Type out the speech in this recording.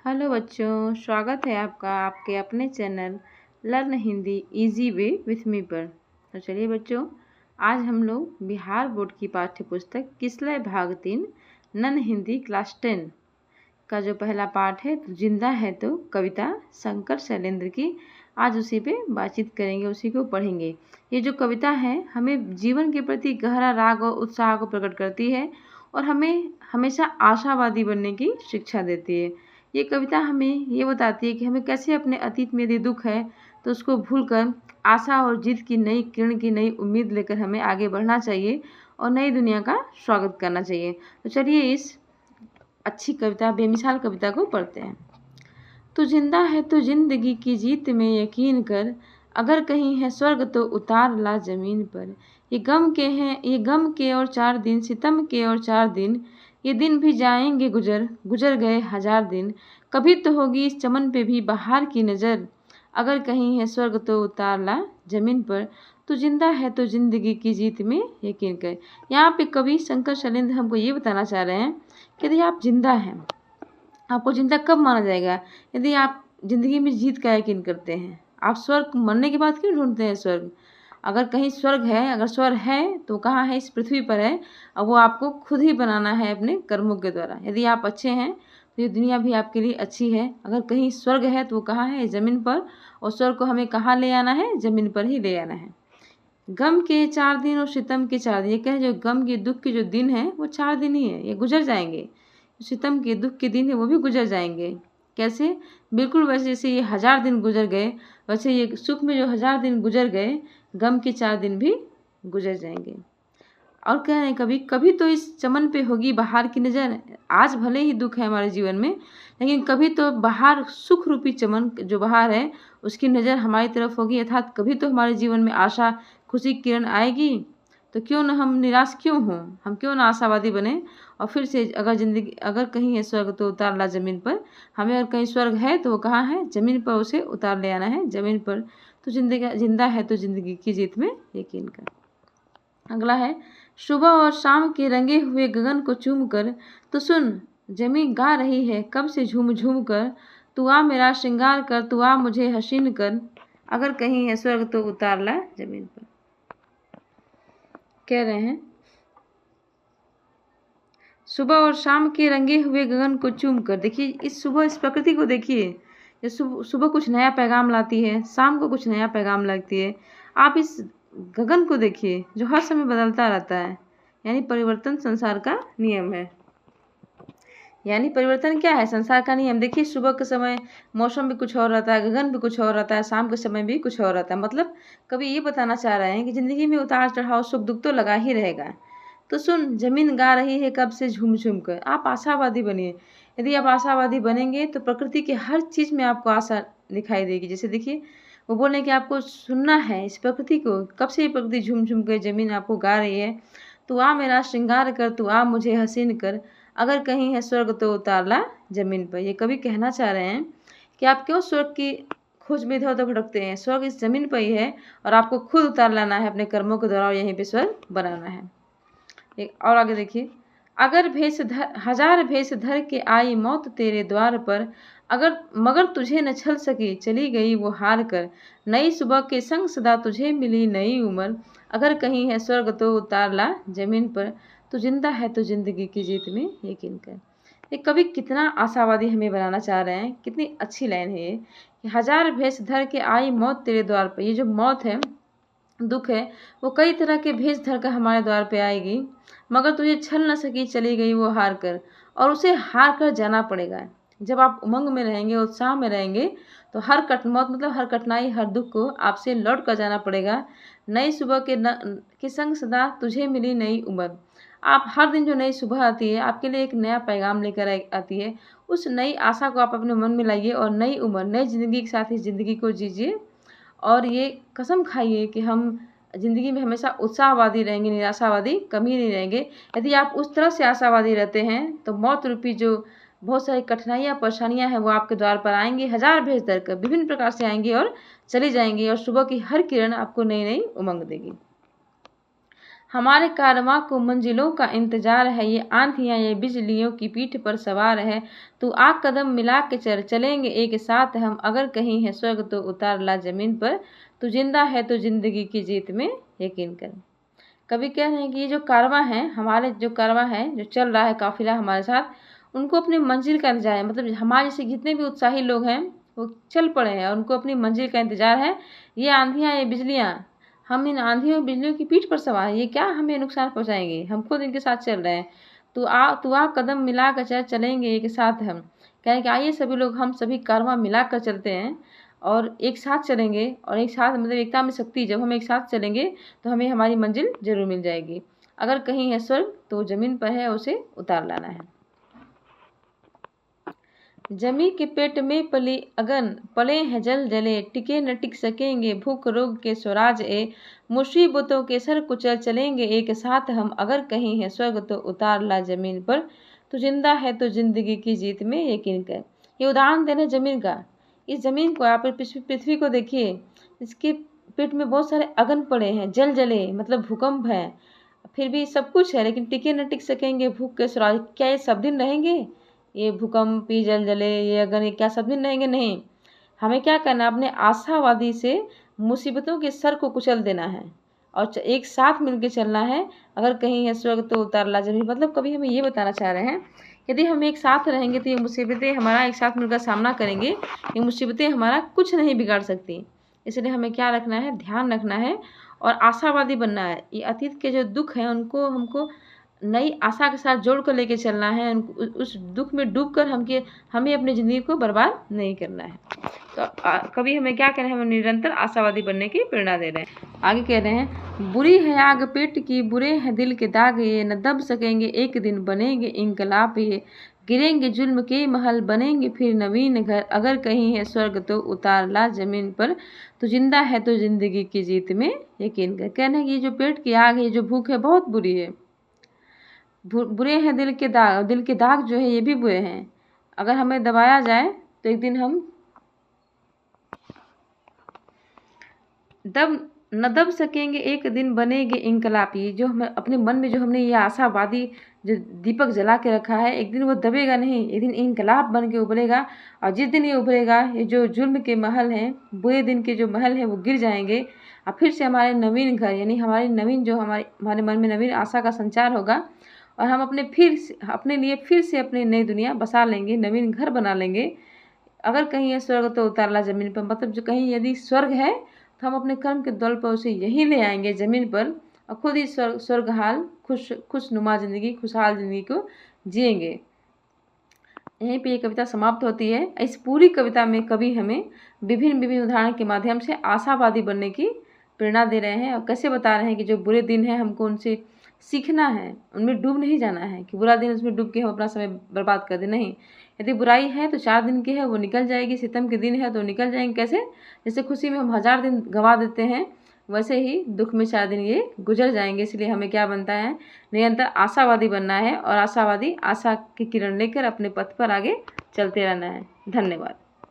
Hello बच्चों, स्वागत है आपका आपके अपने channel learn Hindi easy way with me पर। तो चलिए बच्चों, आज हम लोग बिहार बोर्ड की पाठ्य पुस्तक किसलय भाग 3 नन हिंदी क्लास 10 का जो पहला पाठ है जिंदा है तो कविता शंकर शैलेंद्र की, आज उसी पे बातचीत करेंगे, उसी को पढ़ेंगे। ये जो कविता है हमें जीवन के प्रति गहरा राग और उत्साह को प्रकट करती है और हमें हमेशा आशावादी बनने की शिक्षा देती है। ये कविता हमें ये बताती है कि हमें कैसे अपने अतीत में यदि दुख है तो उसको भूलकर आशा और जीत की नई किरण की नई उम्मीद लेकर हमें आगे बढ़ना चाहिए और नई दुनिया का स्वागत करना चाहिए। तो चलिए इस अच्छी कविता, बेमिसाल कविता को पढ़ते हैं। तू जिंदा है तो जिंदगी की जीत में यकीन कर, अगर कहीं है स्वर्ग तो उतार ला जमीन पर। ये गम के और 4 दिन, सितम के और 4 दिन, ये दिन भी जाएंगे गुजर, गुजर गए 1000 दिन। कभी तो होगी इस चमन पे भी बहार की नज़र, अगर कहीं है स्वर्ग तो उतार ला जमीन पर। तू जिंदा है तो जिंदगी की जीत में यकीन कर। यहाँ पे कवि शंकर शैलेंद्र हमको ये बताना चाह रहे हैं कि यदि आप जिंदा हैं, आपको जिंदा कब माना जाएगा? यदि आप जिंदगी में जीत का यकीन करते हैं। आप स्वर्ग मरने के बाद क्यों ढूंढते हैं स्वर्ग? अगर कहीं स्वर्ग है, अगर स्वर्ग है तो कहाँ है? इस पृथ्वी पर है, और वो आपको खुद ही बनाना है अपने कर्मों के द्वारा। यदि आप अच्छे हैं तो ये दुनिया भी आपके लिए अच्छी है। अगर कहीं स्वर्ग है तो वो कहाँ है? ज़मीन पर। और स्वर्ग को हमें कहाँ ले आना है? ज़मीन पर ही ले आना है। गम के 4 दिन और सितम के 4 दिन, ये कहें जो गम के दुख के जो दिन है वो 4 दिन ही है, ये गुजर जाएंगे। सितम के दुख के दिन है वो भी गुजर जाएंगे। कैसे? बिल्कुल वैसे जैसे ये 1000 दिन गुजर गए, वैसे ये सुख में जो 1000 दिन गुजर गए, गम के 4 दिन भी गुजर जाएंगे। और कह रहे हैं कभी कभी तो इस चमन पे होगी बहार की नज़र। आज भले ही दुख है हमारे जीवन में, लेकिन कभी तो बहार, सुख रूपी चमन जो बहार है उसकी नज़र हमारी तरफ होगी, अर्थात कभी तो हमारे जीवन में आशा खुशी की किरण आएगी। तो क्यों न हम निराश क्यों हों, हम क्यों ना आशावादी बने और फिर से अगर कहीं है स्वर्ग तो उतार ला जमीन पर। हमें अगर कहीं स्वर्ग है तो वो कहाँ है? जमीन पर, उसे उतार ले आना है जमीन पर। तो जिंदा है तो जिंदगी की जीत में यकीन कर। अगला है, सुबह और शाम के रंगे हुए गगन को चूम कर, तो सुन जमी गा रही है कब से झूम झूम कर। तू आ मेरा श्रृंगार कर, तू आ मुझे हसीन कर, अगर कहीं है स्वर्ग तो उतार ला जमीन पर। कह रहे हैं सुबह और शाम के रंगे हुए गगन को चूम कर। देखिए इस सुबह, इस प्रकृति को देखिए, ये सुबह कुछ नया पैगाम लाती है, शाम को कुछ नया पैगाम लाती है। आप इस गगन को देखिए जो हर समय बदलता रहता है, यानी परिवर्तन संसार का नियम है। यानी परिवर्तन क्या है? संसार का नियम। देखिए सुबह के समय मौसम भी कुछ और रहता है, गगन भी कुछ और रहता है, शाम के समय भी कुछ और रहता है। मतलब कभी ये बताना चाह रहे हैं कि जिंदगी में उतार चढ़ाव, सुख दुख तो लगा ही रहेगा। तो सुन जमीन गा रही है कब से झूम झूम कर। आप आशावादी बनिए। यदि आप आशावादी बनेंगे तो प्रकृति के हर चीज़ में आपको आशा दिखाई देगी। जैसे देखिए वो बोल रहे हैं कि आपको सुनना है इस प्रकृति को, कब से ये प्रकृति झूम झूम कर जमीन आपको गा रही है। तू आ मेरा श्रृंगार कर, तू आ मुझे हसीन कर, अगर कहीं है स्वर्ग तो उतार ला जमीन पर। ये कभी कहना चाह रहे हैं कि आप क्यों स्वर्ग की खोज में इधर उधर भटकते हैं? स्वर्ग इस जमीन पर ही है और आपको खुद उतार लाना है अपने कर्मों के द्वारा और यहीं पे स्वर्ग बनाना है। एक और आगे देखिए, अगर हजार भेष धर के आई मौत तेरे द्वार पर, मगर तुझे न छल सकी चली गई वो हार कर। नई सुबह के संग सदा तुझे मिली नई उम्र, अगर कहीं है स्वर्ग तो उतार ला जमीन पर। तो जिंदा है तो जिंदगी की जीत में यकीन कर। ये कवि कितना आशावादी हमें बनाना चाह रहे हैं। कितनी अच्छी लाइन है ये कि 1000 भेष धर के आई मौत तेरे द्वार पर। ये जो मौत है, दुख है, वो कई तरह के भेष धर कर हमारे द्वार पे आएगी, मगर तुझे छल न सकी चली गई वो हार कर। और उसे हार कर जाना पड़ेगा। जब आप उमंग में रहेंगे, उत्साह में रहेंगे, तो मौत मतलब हर कठिनाई, हर दुख को आपसे लौट कर जाना पड़ेगा। नई सुबह के संग सदा तुझे मिली नई उम्र। आप हर दिन जो नई सुबह आती है आपके लिए एक नया पैगाम लेकर आती है। उस नई आशा को आप अपने मन में लाइए और नई उम्र, नई जिंदगी के साथ इस जिंदगी को जीजिए। और ये कसम खाइए कि हम ज़िंदगी में हमेशा उत्साहवादी रहेंगे, निराशावादी कभी नहीं रहेंगे। यदि आप उस तरह से आशावादी रहते हैं तो मौत रूपी जो बहुत सारी कठिनाइयाँ, परेशानियाँ हैं वो आपके द्वार पर आएंगी, 1000 भेष धर कर विभिन्न प्रकार से आएंगी और चली जाएंगी, और सुबह की हर किरण आपको नई नई उमंग देगी। हमारे कारवां को मंजिलों का इंतजार है, ये आंधियां ये बिजलियों की पीठ पर सवार है। तू आ कदम मिला के चलेंगे एक साथ हम, अगर कहीं है स्वर्ग तो उतार ला जमीन पर। तू जिंदा है तो जिंदगी की जीत में यकीन कर। कवि कह रहे हैं कि ये जो कारवां है, हमारे जो कारवां है जो चल रहा है काफिला हमारे साथ, उनको अपनी मंजिल का इंतजार है। मतलब हमारे जैसे जितने भी उत्साही लोग हैं वो चल पड़े हैं और उनको अपनी मंजिल का इंतजार है। ये आंधियां ये बिजलियां, हम इन आंधियों और बिजलियों की पीठ पर सवार हैं, ये क्या हमें नुकसान पहुंचाएंगे, हम खुद इनके साथ चल रहे हैं। तू आ कदम मिला कर चलेंगे एक साथ हम। कहें कि आइए सभी लोग, हम सभी कारवां मिला कर चलते हैं और एक साथ चलेंगे, और एक साथ मतलब एकता में शक्ति, जब हम एक साथ चलेंगे तो हमें हमारी मंजिल जरूर मिल जाएगी। अगर कहीं है स्वर्ग तो जमीन पर है, उसे उतार लाना है। जमी के पेट में पली अगन, पले हैं जल जले, टिके न टिक सकेंगे भूख रोग के स्वराज ए। मुसीबतों के सर कुचल चलेंगे एक साथ हम, अगर कहीं है स्वर्ग तो उतार ला जमीन पर। तू जिंदा है तो जिंदगी की जीत में यकीन कर। ये उदाहरण देना जमीन का। इस जमीन को आप पृथ्वी को देखिए, इसके पेट में बहुत सारे अगन पड़े हैं, जल जले मतलब भूकंप है, फिर भी सब कुछ है, लेकिन टिके न टिक सकेंगे भूख के स्वराज। क्या ये सब दिन रहेंगे? ये भूकंप, ये जल जले, ये अगन, ये क्या सब दिन रहेंगे? नहीं। हमें क्या करना है, अपने आशावादी से मुसीबतों के सर को कुचल देना है और एक साथ मिलकर चलना है। अगर कहीं है स्वर्ग तो उतार ला जमीन। मतलब कभी हमें ये बताना चाह रहे हैं, यदि हम एक साथ रहेंगे तो ये मुसीबतें हमारा एक साथ मिलकर सामना करेंगे, ये मुसीबतें हमारा कुछ नहीं बिगाड़ सकती। इसलिए हमें क्या रखना है, ध्यान रखना है और आशावादी बनना है। ये अतीत के जो दुख हैं उनको हमको नई आशा के साथ जोड़ कर लेके चलना है। उस दुख में डूबकर हमें अपनी ज़िंदगी को बर्बाद नहीं करना है। तो कभी हमें क्या करना है, हमें निरंतर आशावादी बनने की प्रेरणा दे रहे हैं। आगे कह रहे हैं, बुरी है आग पेट की, बुरे हैं दिल के दाग, ये न दब सकेंगे एक दिन बनेंगे इंकलाब ये। गिरेंगे जुल्म के महल बनेंगे फिर नवीन घर, अगर कहीं है स्वर्ग तो उतार ला जमीन पर। तो जिंदा है तो जिंदगी की जीत में यकीन कर। कहना है कि जो पेट की आग है, जो भूख है, बहुत बुरी है। बुरे हैं दिल के दाग जो है ये भी बुरे हैं। अगर हमें दबाया जाए तो एक दिन हम न दब सकेंगे एक दिन बनेंगे इंकलाब। ये जो हम अपने मन में जो हमने ये आशावादी जो दीपक जला के रखा है, एक दिन वो दबेगा नहीं, एक दिन इंकलाब बन के उभरेगा। और जिस दिन ये उभरेगा, ये जो जुल्म के महल हैं, बुरे दिन के जो महल हैं, वो गिर जाएंगे और फिर से हमारे नवीन घर, यानी हमारी नवीन जो हमारे मन में नवीन आशा का संचार होगा और हम अपने लिए फिर से अपनी नई दुनिया बसा लेंगे, नवीन घर बना लेंगे। अगर कहीं ये स्वर्ग तो उतार ला जमीन पर, मतलब जो कहीं यदि स्वर्ग है तो हम अपने कर्म के दौल पर उसे यहीं ले आएंगे जमीन पर और खुद ही स्वर्गहाल खुशनुमा जिंदगी, खुशहाल जिंदगी को जिएंगे। यहीं पे ये कविता समाप्त होती है। इस पूरी कविता में कवि हमें विभिन्न उदाहरण के माध्यम से आशावादी बनने की प्रेरणा दे रहे हैं और कैसे बता रहे हैं कि जो बुरे दिन हैं हमको उनसे सीखना है, उनमें डूब नहीं जाना है कि बुरा दिन उसमें डूब के हम अपना समय बर्बाद कर दें। नहीं, यदि बुराई है तो 4 दिन की है, वो निकल जाएगी। सितम के दिन है तो निकल जाएंगे। कैसे? जैसे खुशी में हम 1000 दिन गंवा देते हैं, वैसे ही दुख में 4 दिन ये गुजर जाएंगे। इसलिए हमें क्या बनता है, निरंतर आशावादी बनना है और आशा की किरण लेकर अपने पथ पर आगे चलते रहना है। धन्यवाद।